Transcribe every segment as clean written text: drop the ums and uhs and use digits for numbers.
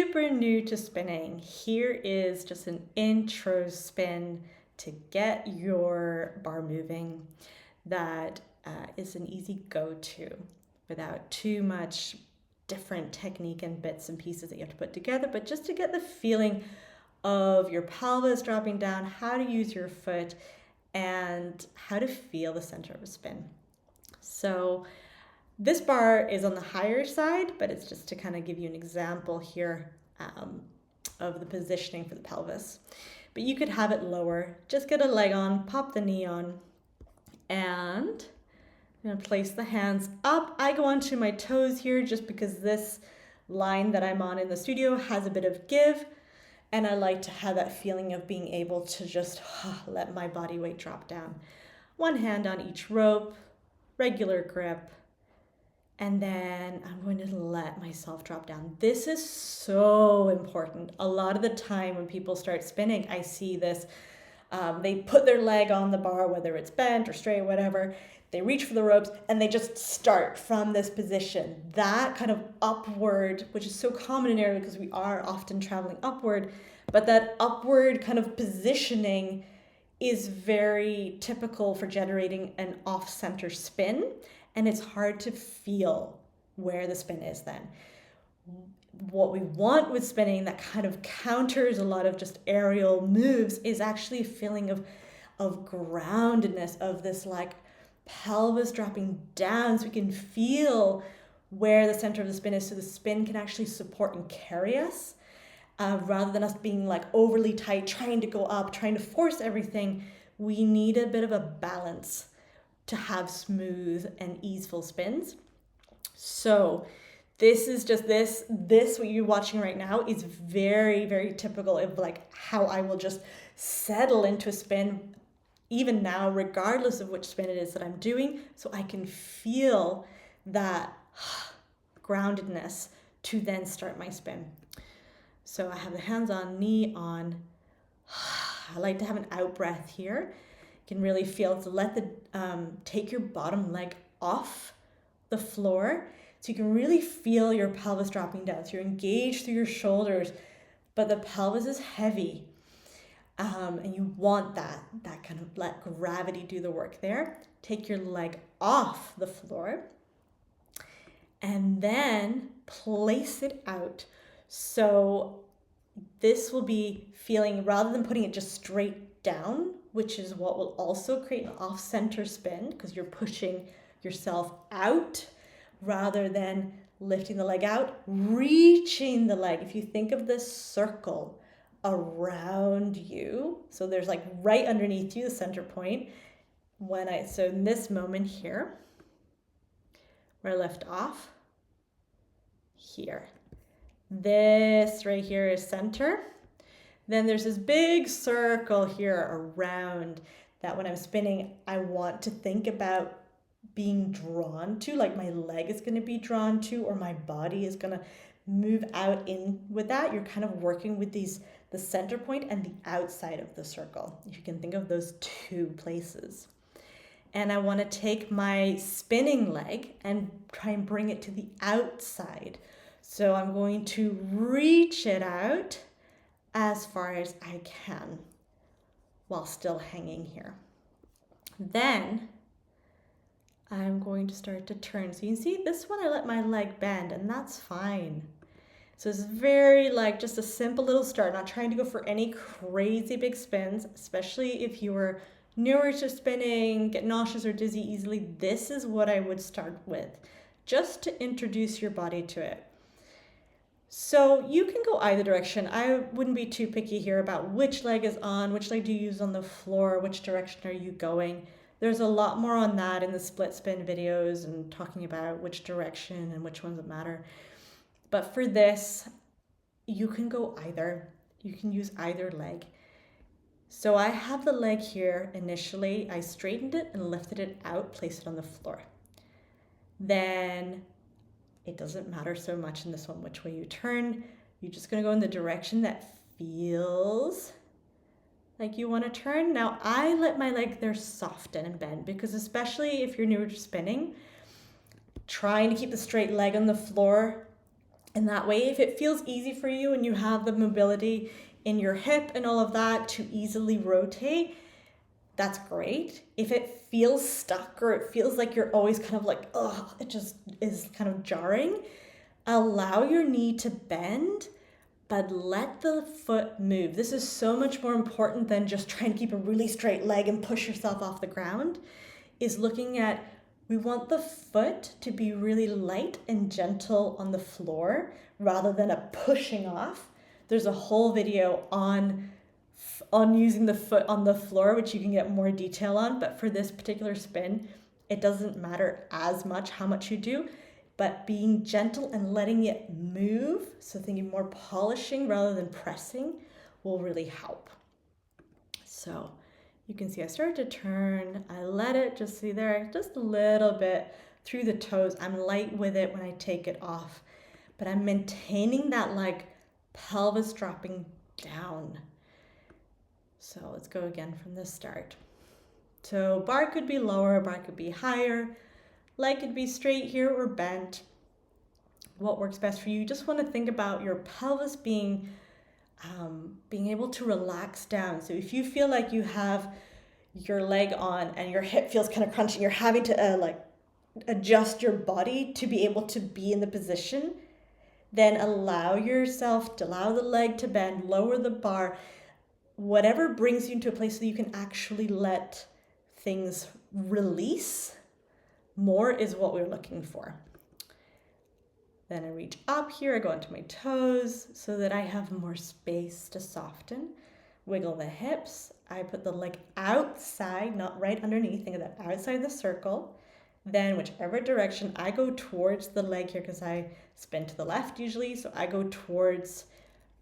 Super new to spinning, here is just an intro spin to get your bar moving that is an easy go-to without too much different technique and bits and pieces that you have to put together, but just to get the feeling of your pelvis dropping down, how to use your foot, and how to feel the center of a spin. So this bar is on the higher side, but it's just to kind of give you an example here of the positioning for the pelvis. But you could have it lower. Just get a leg on, pop the knee on, and I'm gonna place the hands up. I go onto my toes here just because this line that I'm on in the studio has a bit of give, and I like to have that feeling of being able to just let my body weight drop down. One hand on each rope, regular grip, and then I'm going to let myself drop down. This is so important. A lot of the time when people start spinning, I see this. They put their leg on the bar, whether it's bent or straight, whatever. They reach for the ropes and they just start from this position. That kind of upward, which is so common in aerial because we are often traveling upward, but that upward kind of positioning is very typical for generating an off-center spin, and it's hard to feel where the spin is then. What we want with spinning that kind of counters a lot of just aerial moves is actually a feeling of groundedness, of this like pelvis dropping down so we can feel where the center of the spin is, so the spin can actually support and carry us. Rather than us being like overly tight, trying to go up, trying to force everything, we need a bit of a balance to have smooth and easeful spins. So this is just this what you're watching right now is very, very typical of like how I will just settle into a spin even now, regardless of which spin it is that I'm doing, so I can feel that groundedness to then start my spin. So I have the hands on, knee on. I like to have an out breath here. You can really feel to let take your bottom leg off the floor, so you can really feel your pelvis dropping down. So you're engaged through your shoulders, but the pelvis is heavy. And you want that kind of let gravity do the work there. Take your leg off the floor and then place it out. So this will be feeling, rather than putting it just straight down, which is what will also create an off-center spin because you're pushing yourself out rather than lifting the leg out, reaching the leg. If you think of this circle around you, so there's like right underneath you, the center point. So in this moment here, where I left off, here. This right here is center. Then there's this big circle here around that when I'm spinning, I want to think about being drawn to, like my leg is going to be drawn to, or my body is going to move out in with that. You're kind of working with the center point and the outside of the circle. If you can think of those two places. And I want to take my spinning leg and try and bring it to the outside. So I'm going to reach it out as far as I can while still hanging here. Then I'm going to start to turn. So you can see this one I let my leg bend, and that's fine. So it's very like just a simple little start, not trying to go for any crazy big spins, especially if you were newer to spinning, get nauseous or dizzy easily. This is what I would start with, just to introduce your body to it. So you can go either direction. I wouldn't be too picky here about which leg is on, which leg do you use on the floor, which direction are you going. There's a lot more on that in the split spin videos and talking about which direction and which ones that matter. But for this, you can go either. You can use either leg. So I have the leg here initially. I straightened it and lifted it out, placed it on the floor. Then it doesn't matter so much in this one which way you turn. You're just going to go in the direction that feels like you want to turn. Now I let my leg there soften and bend because especially if you're newer to spinning, trying to keep the straight leg on the floor And that way, if it feels easy for you and you have the mobility in your hip and all of that to easily rotate, that's great. If it feels stuck or it feels like you're always kind of like, oh, it just is kind of jarring, allow your knee to bend, but let the foot move. This is so much more important than just trying to keep a really straight leg and push yourself off the ground, is looking at, we want the foot to be really light and gentle on the floor rather than a pushing off. There's a whole video on using the foot on the floor, which you can get more detail on, but for this particular spin, it doesn't matter as much how much you do, but being gentle and letting it move, so thinking more polishing rather than pressing, will really help. So you can see I started to turn, I let it just see there, just a little bit through the toes. I'm light with it when I take it off, but I'm maintaining that like pelvis dropping down. So let's go again from the start. So bar could be lower, bar could be higher, leg could be straight here or bent. What works best for you? You just want to think about your pelvis being able to relax down. So if you feel like you have your leg on and your hip feels kind of crunchy, you're having to like adjust your body to be able to be in the position, then allow yourself to allow the leg to bend, lower the bar, whatever brings you into a place so that you can actually let things release more is what we're looking for. Then I reach up here, I go into my toes so that I have more space to soften. Wiggle the hips. I put the leg outside, not right underneath, think of that outside the circle. Then whichever direction, I go towards the leg here because I spin to the left usually, so I go towards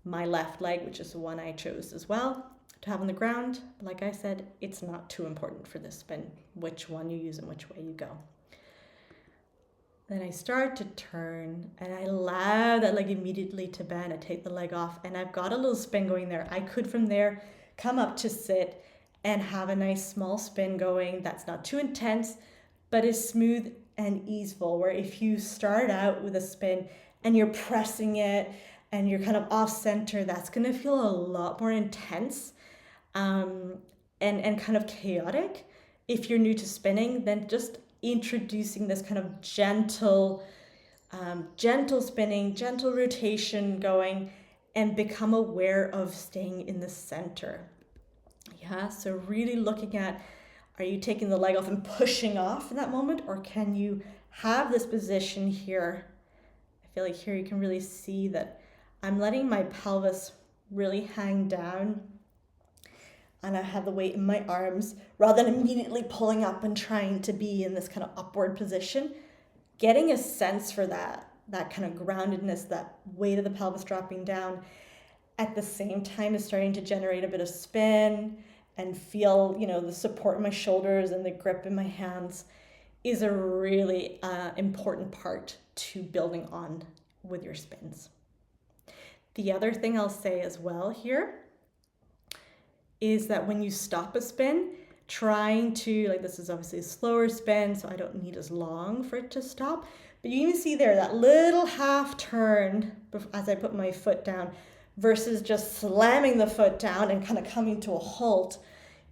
my left leg, which is the one I chose as well to have on the ground. Like I said, it's not too important for this spin, which one you use and which way you go. Then I start to turn and I allow that leg immediately to bend. I take the leg off and I've got a little spin going there. I could from there come up to sit and have a nice small spin going that's not too intense, but is smooth and easeful, where if you start out with a spin and you're pressing it and you're kind of off center, that's going to feel a lot more intense and kind of chaotic. If you're new to spinning, then just introducing this kind of gentle spinning, gentle rotation going, and become aware of staying in the center. Yeah, so really looking at, are you taking the leg off and pushing off in that moment, or can you have this position here? I feel like here you can really see that I'm letting my pelvis really hang down, and I have the weight in my arms rather than immediately pulling up and trying to be in this kind of upward position. Getting a sense for that kind of groundedness, that weight of the pelvis dropping down, at the same time is starting to generate a bit of spin and feel, the support in my shoulders and the grip in my hands, is a really important part to building on with your spins. The other thing I'll say as well here is that when you stop a spin, trying to, like, this is obviously a slower spin, so I don't need as long for it to stop, but you can see there that little half turn as I put my foot down versus just slamming the foot down and kind of coming to a halt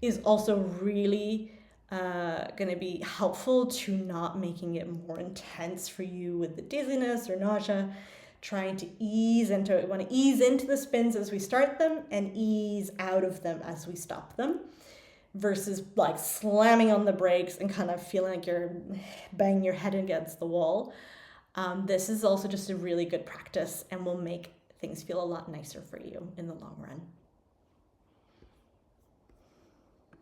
is also really going to be helpful to not making it more intense for you with the dizziness or nausea. Trying to ease into it. We want to ease into the spins as we start them and ease out of them as we stop them, versus like slamming on the brakes and kind of feeling like you're banging your head against the wall. This is also just a really good practice and will make things feel a lot nicer for you in the long run.